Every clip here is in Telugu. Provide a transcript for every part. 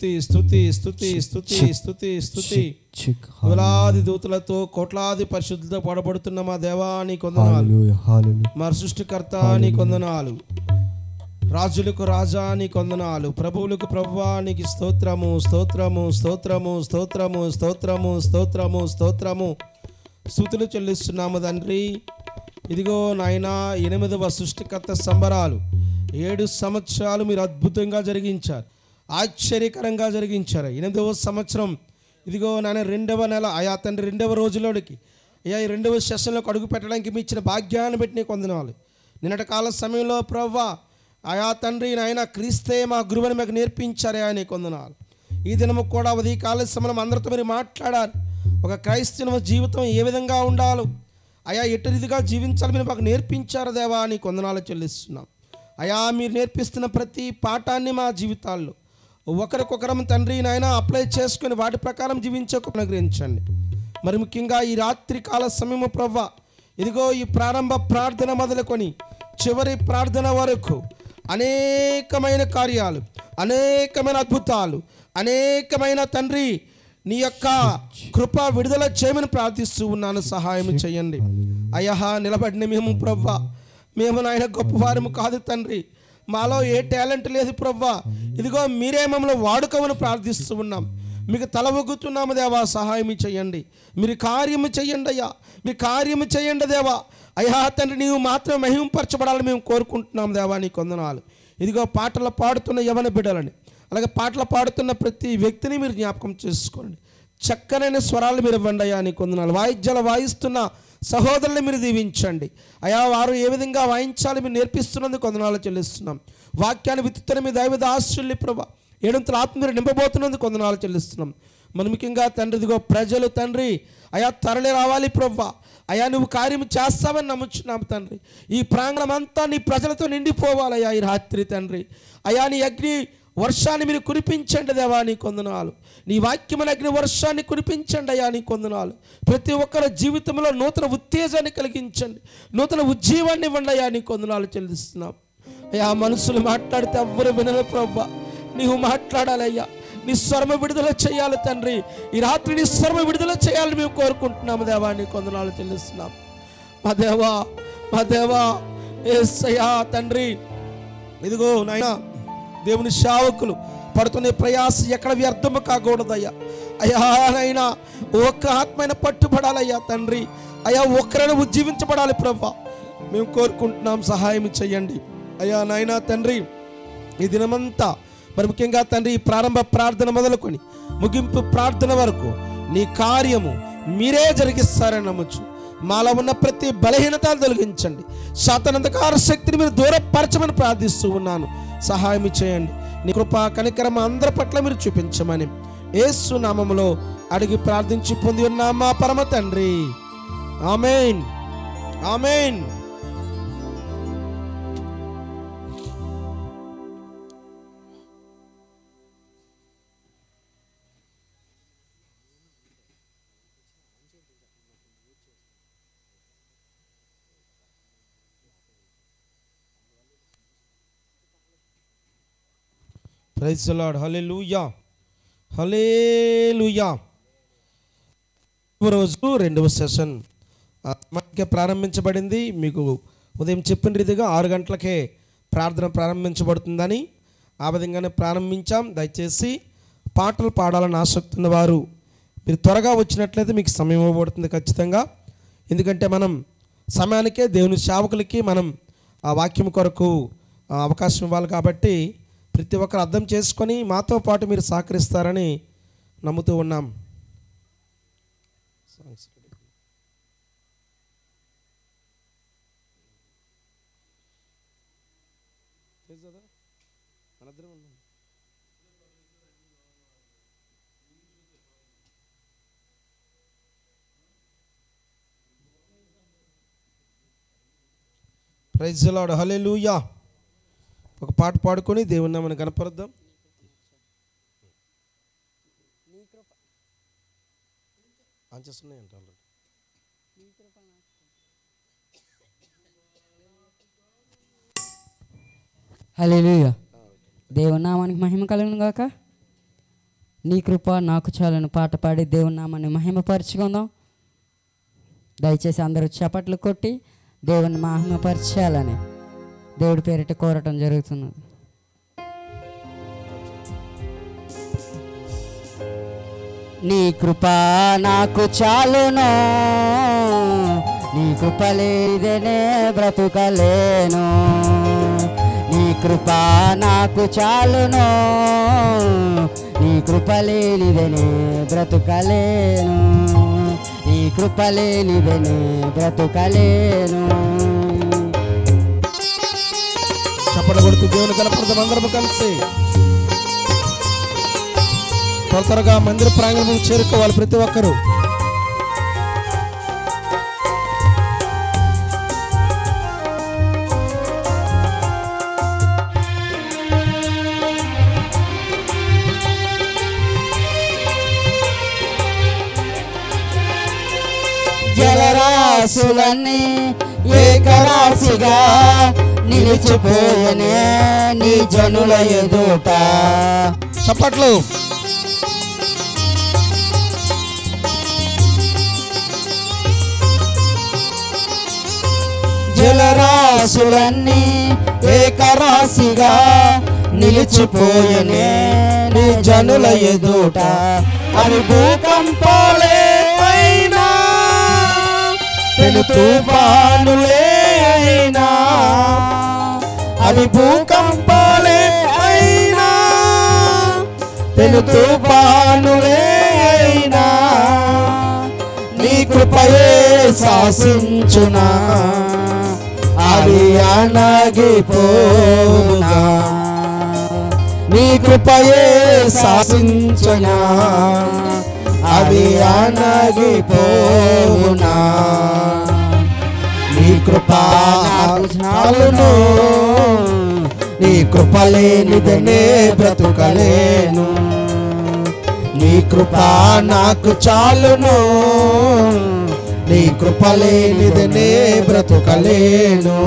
స్తుతి స్తుతి స్తుతి స్తుతి స్తుతి స్తుతి. వేలాది దూతలతో కోట్లాది పరిశుద్ధులతో పాడబడుతున్న మా దేవా నీకు వందనాలు. మా సృష్టికర్త నీకు వందనాలు. రాజులకు రాజా నీకు వందనాలు. ప్రభువులకు ప్రభువా నీకు స్తోత్రము స్తోత్రము స్తోత్రము స్తోత్రము స్తోత్రము స్తోత్రము స్తోత్రము స్తుతులు చెల్లిస్తున్నాము తండ్రి. ఇదిగో నాయనా 8వ సృష్టికర్త సంబరాలు 7 సంవత్సరాలు మీరు అద్భుతంగా జరిగించారు, ఆశ్చర్యకరంగా జరిగించారు. 8వ సంవత్సరం ఇదిగో నాయన 2వ నెల అయా తండ్రి 2వ రోజులోనికి అయ్యా ఈ 2వ సెషన్లోకి అడుగు పెట్టడానికి మీ ఇచ్చిన భాగ్యాన్ని బట్టి నీకు వందనాలు. నిన్నటి కాల సమయంలో ప్రభువా అయా తండ్రి నాయన క్రీస్తే మా గురువుని మీకు నేర్పించారే నీకు వందనాలు. ఈ దినము కూడా ఉదయ కాల సమయం అందరితో మీరు మాట్లాడారు. ఒక క్రైస్తవ జీవితం ఏ విధంగా ఉండాలో అయా ఎటు రీతిగా జీవించాలి మీరు మాకు నేర్పించారు దేవా నీకు వందనాలు చెల్లిస్తున్నాం. అయా మీరు నేర్పిస్తున్న ప్రతి పాఠాన్ని మా జీవితాల్లో ఒకరికొకరం తండ్రి నాయన అప్లై చేసుకుని వాటి ప్రకారం జీవించకు అనుగ్రహించండి. మరి ముఖ్యంగా ఈ రాత్రి కాల సమయము ప్రభువా ఇదిగో ఈ ప్రారంభ ప్రార్థన మొదలుకొని చివరి ప్రార్థన వరకు అనేకమైన కార్యాలు, అనేకమైన అద్భుతాలు, అనేకమైన తండ్రి నీ యొక్క కృప విడుదల చేయమని ప్రార్థిస్తూ ఉన్నాను. సహాయం చేయండి అయ్యా. నిలబడిన మేము ప్రభువా మేము నాయన గొప్పవారము కాదు తండ్రి, మాలో ఏ టాలెంట్ లేదు ప్రభువా. ఇదిగో మీరే మమ్మల్ని వాడుకోమని ప్రార్థిస్తూ ఉన్నాం. మీకు తల ఒగ్గుతున్నాము దేవా, సహాయం చేయండి. మీరు కార్యము చేయండి అయ్యా, మీరు కార్యము చేయండి దేవా. అయ్యా తండ్రి నీవు మాత్రం మహింపరచబడాలని మేము కోరుకుంటున్నాం దేవా నీకు వందనాలు. ఇదిగో పాటలు పాడుతున్న యవన బిడ్డలని అలాగే పాటలు పాడుతున్న ప్రతి వ్యక్తిని మీరు జ్ఞాపకం చేసుకోండి. చక్కనైన స్వరాలు మీరు ఇవ్వండి అయ్యా నీకు వందనాలు. వాయిద్యాలు వాయిస్తున్న సహోదరులు మీరు దీవించండి అయా. వారు ఏ విధంగా వాయించాలి మీరు నేర్పిస్తున్నందుకు వందనాలు చెల్లిస్తున్నాం. వాక్యాన్ని విత్తుతున్న మీ దైవ ఆశ్చర్య ప్రభా 7 ఆత్మీయులు నింపబోతున్నందుకు వందనాలు చెల్లిస్తున్నాం. మన ముఖ్యంగా తండ్రి ఇదిగో ప్రజలు తండ్రి అయా తరలి రావాలి ప్రభా. అయా నువ్వు కార్యం చేస్తావని నమ్ముచున్నాం తండ్రి. ఈ ప్రాంగణం అంతా నీ ప్రజలతో నిండిపోవాలయ్యా ఈ రాత్రి తండ్రి. అయా నీ అగ్ని వర్షాన్ని మీరు కురిపించండి దేవా నీకు వందనాలు. నీ వాక్యమైన అగ్ని వర్షాన్ని కురిపించండి అయ్యా నీకు వందనాలు. ప్రతి ఒక్కరి జీవితంలో నూతన ఉత్తేజాన్ని కలిగించండి, నూతన ఉజ్జీవాన్ని ఇవ్వండి అయ్యా నీకు వందనాలు చెల్లిస్తున్నాం. అయ్యా మనుషులు మాట్లాడితే ఎవ్వరు వినరు ప్రభా, నీవు మాట్లాడాలయ్యా. నీ స్వరము విడుదల చేయాలి తండ్రి. ఈ రాత్రి నీ స్వరము విడుదల చేయాలని మేము కోరుకుంటున్నాము దేవా నీకు వందనాలు చెల్లిస్తున్నాం. మా దేవా మా దేవా యేసయ్యా తండ్రి ఇదిగో నాయనా దేవుని సేవకులు పడుతున్న ప్రయాస ఎక్కడ వ్యర్థము కాకూడదయ్యా. అయ్యా నైనా ఒక్క ఆత్మైన పట్టుబడాలయ్యా తండ్రి. అయ్యా ఒక్కరైనా ఉజ్జీవించబడాలి ప్రభా మేము కోరుకుంటున్నాం. సహాయం చేయండి అయ్యా నాయనా తండ్రి. ఈ దినమంతా మరి ముఖ్యంగా తండ్రి ప్రారంభ ప్రార్థన మొదలుకొని ముగింపు ప్రార్థన వరకు నీ కార్యము మీరే జరిగిస్తారని నమ్మచ్చు. మాలో ఉన్న ప్రతి బలహీనతలు తొలగించండి. సాతానంధకార శక్తిని మీరు దూరపరచమని ప్రార్థిస్తూ ఉన్నాను. సహాయం చేయండి. నీ కృప కనికరం అందరి పట్ల మీరు చూపించమని యేసు నామములో అడిగి ప్రార్థించి పొంది ఉన్నాం మా పరమ తండ్రి. Amen amen. Praise the lord. Hallelujah hallelujah. రోజు 2వ సెషన్ మనకి ప్రారంభించబడింది. మీకు ఉదయం చెప్పిన రీతిగా 6 గంటలకే ప్రార్థన ప్రారంభించబడుతుందని ఆ విధంగానే ప్రారంభించాం. దయచేసి పాటలు పాడాలని ఆసక్తి ఉన్నవారు మీరు త్వరగా వచ్చినట్లయితే మీకు సమయం ఇవ్వబడుతుంది ఖచ్చితంగా. ఎందుకంటే మనం సమయానికే దేవుని సేవకులకి మనం ఆ వాక్యం కొరకు అవకాశం ఇవ్వాలి కాబట్టి ప్రతి ఒక్కరు అర్థం చేసుకొని మాతో పాటు మీరు సహకరిస్తారని నమ్ముతూ ఉన్నాం. Praise the lord. హల్లెలూయా. ఒక పాట పాడుకొని దేవుని నామమున కనపరుద్దాం. హల్లెలూయా. దేవుని నామానికి మహిమ కలుగును గాక. నీ కృప నాకు చాలని పాట పాడి దేవుని నామాన్ని మహిమపరచుకుందాం. దయచేసి అందరూ చప్పట్లు కొట్టి దేవుని మహిమపరచాలని దేవుడి పేరిట కోరటం జరుగుతున్నది. నీ కృప నాకు చాలును, నీ కృప లేనిదే బ్రతుకలేను. నీ కృప నాకు చాలును, నీ కృప లేనిదే బ్రతుకలేను. నీ కృప లేనిదే బ్రతుకలేను. చప్పట్లు కొడుతూ దేవుని కనపడతాం అందరం కలిసి. త్వరగా మందిర ప్రాంగణం చేరుకోవాలి ప్రతి ఒక్కరూ. జలరాశులన్నీ ఏకరాశిగా నిలిచిపోయనే నీ జనుల ఎదుట. చప్పట్లు. జలరాశులన్నీ ఏకరాశిగా నిలిచిపోయనే నీ జనుల ఎదుట. అవి భూకంపాలే అయినా, పెను తుఫానులే అయినా, అవి భూకంపాలే అయినా, పెను తుఫానులే అయినా, నీ కృపయే శాసించునా, అవి అణగిపోవునా. నీ కృపయే శాసించునా, అవి అణగిపోవునా. నీ కృప నాకు చాలును, నీ కృప లేనిదే బ్రతుకలేను. నీ కృప నాకు చాలును, నీ కృప లేనిదే బ్రతుకలేను.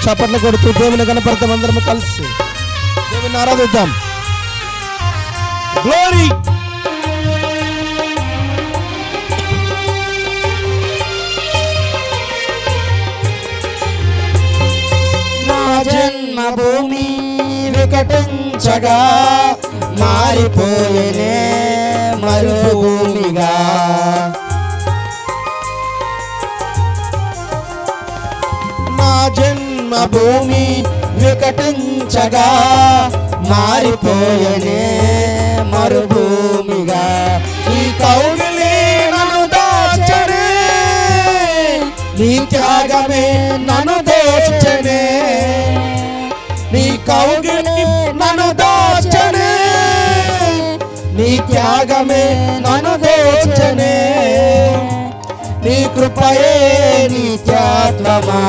చప్పట్లు కొడుతూ దేవుని కనపడతాం అందరం కలిసి. దేవుని ఆరాధిద్దాం. గ్లోరీ. నా జన్మభూమి వికటించగా మారిపోయేనే మరుభూమిగా. నా జన్మభూమి వికటించగా మారిపోయేనే మరుభూమిగా. ఈ కౌగిలి నన్ను దాచనే, నీ త్యాగమే నన్ను దోచనే. నీ కౌగిలి నన్ను దాచనే, నీ త్యాగమే నన్ను దోచనే. నీ కృపయే నిత్యత్వమా,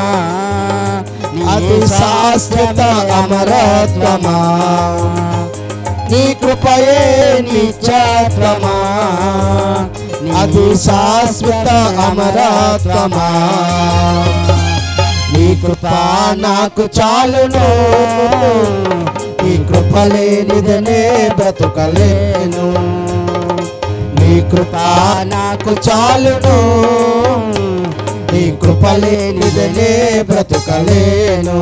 అతి శాశ్వత అమరత్వమా. నీ కృపయే నిత్యత్వమా, అతి శాశ్వత అమరత్వమా. నీ కృప నాకు చాలును, నీ కృప లేనిదే బ్రతుకలేను. నీ కృప నాకు చాలును, నీ కృప లేనిదే బ్రతుకలేను.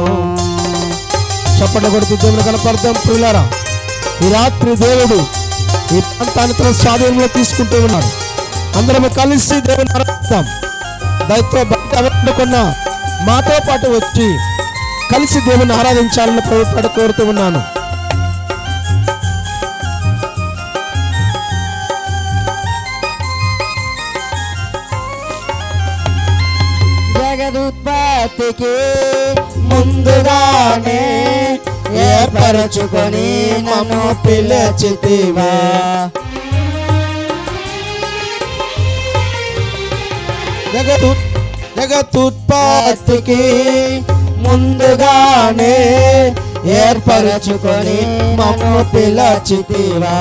చప్పట్లు కొడుతూ దేవుని కనపడతాం. ప్రియులారా, ఈ రాత్రి దేవుడు ఈ ప్రాంతాన్ని తన స్వాధీనంలో తీసుకుంటూ ఉన్నాడు. అందరం కలిసి దేవుని ఆరాధిద్దాం. దయతో బయట ఎవరుకున్న మాతో పాటు వచ్చి కలిసి దేవుని ఆరాధించాలని ప్రభుత్వ కోరుతూ ఉన్నాను. జగదుత్పత్తికి ముందుగానే ఏర్పరచుకొని నన్ను పిలిచితివా. జగదుత్పత్తికి ముందుగానే ఏర్పరచుకొని నన్ను పిలిచితివా.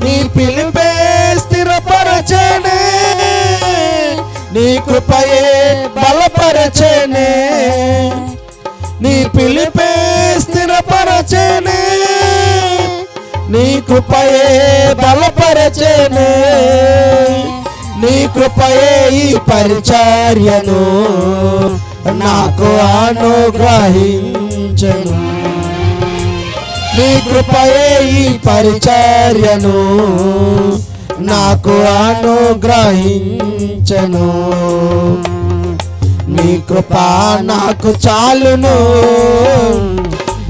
నీ పిలిపే స్థిరపరచనే, నీ కృపయే బలపరచెనే, నీ పిలిపే స్థిరపరచెనే, నీ కృపయే బలపరచెనే, నీ కృపయే ఈ పరిచర్యను నాకు అనుగ్రహించెను, నీ కృపయే ఈ పరిచర్యను నాకు అనుగ్రహించెను, నీ కృప నాకు చాలును,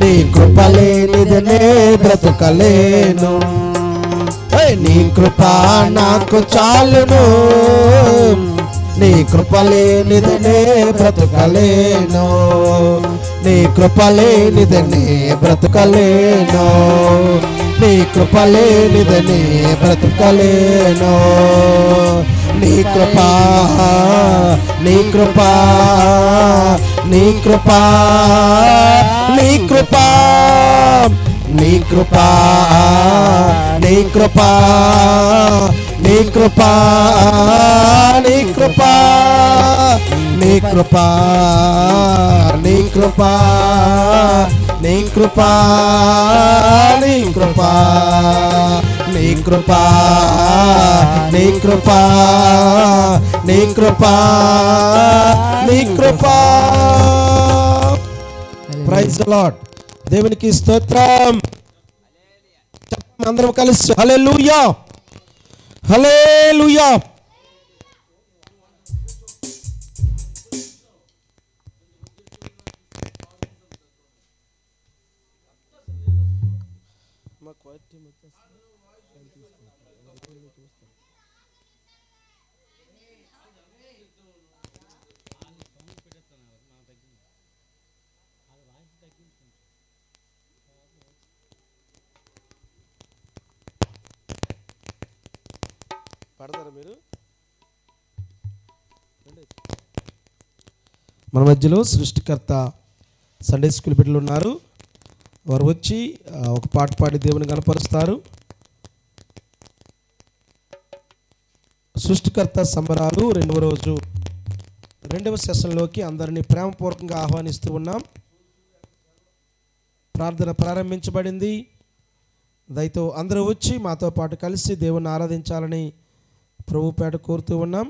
నీ కృప లేనిది నే బ్రతుకలేను, నీ కృప నాకు చాలును, నీ కృప లేనిది నే బ్రతుకలేను, నీ కృప లేనిది నే బ్రతుకలేను, నీ కృప లేనిది నే బ్రతుకలేను, నీ కృప, నీ కృప, నీ కృప, నీ కృప, నీ కృప, నీ కృప, నీ కృప, నీ కృప, నీ కృప, నీ కృప, నీ కృప, నీ కృప, నీ కృప, నీ కృప, నీ కృప, నీ కృప. Praise the lord. దేవునికి స్తోత్రం. అందరం కలిసి హల్లెలూయా, హల్లెలూయా. పడతారా మీరు? మన మధ్యలో సృష్టికర్త సండే స్కూల్ బిడ్డలు ఉన్నారు. వారు వచ్చి ఒక పాట పాడి దేవుని కనపరుస్తారు. సృష్టికర్త సంబరాలు రెండవ రోజు రెండవ సెషన్లోకి అందరినీ ప్రేమపూర్వకంగా ఆహ్వానిస్తూ ఉన్నాం. ప్రార్థన ప్రారంభించబడింది. దయతో అందరూ వచ్చి మాతో పాటు కలిసి దేవుని ఆరాధించాలని ప్రభుపేట కోరుతూ ఉన్నాం.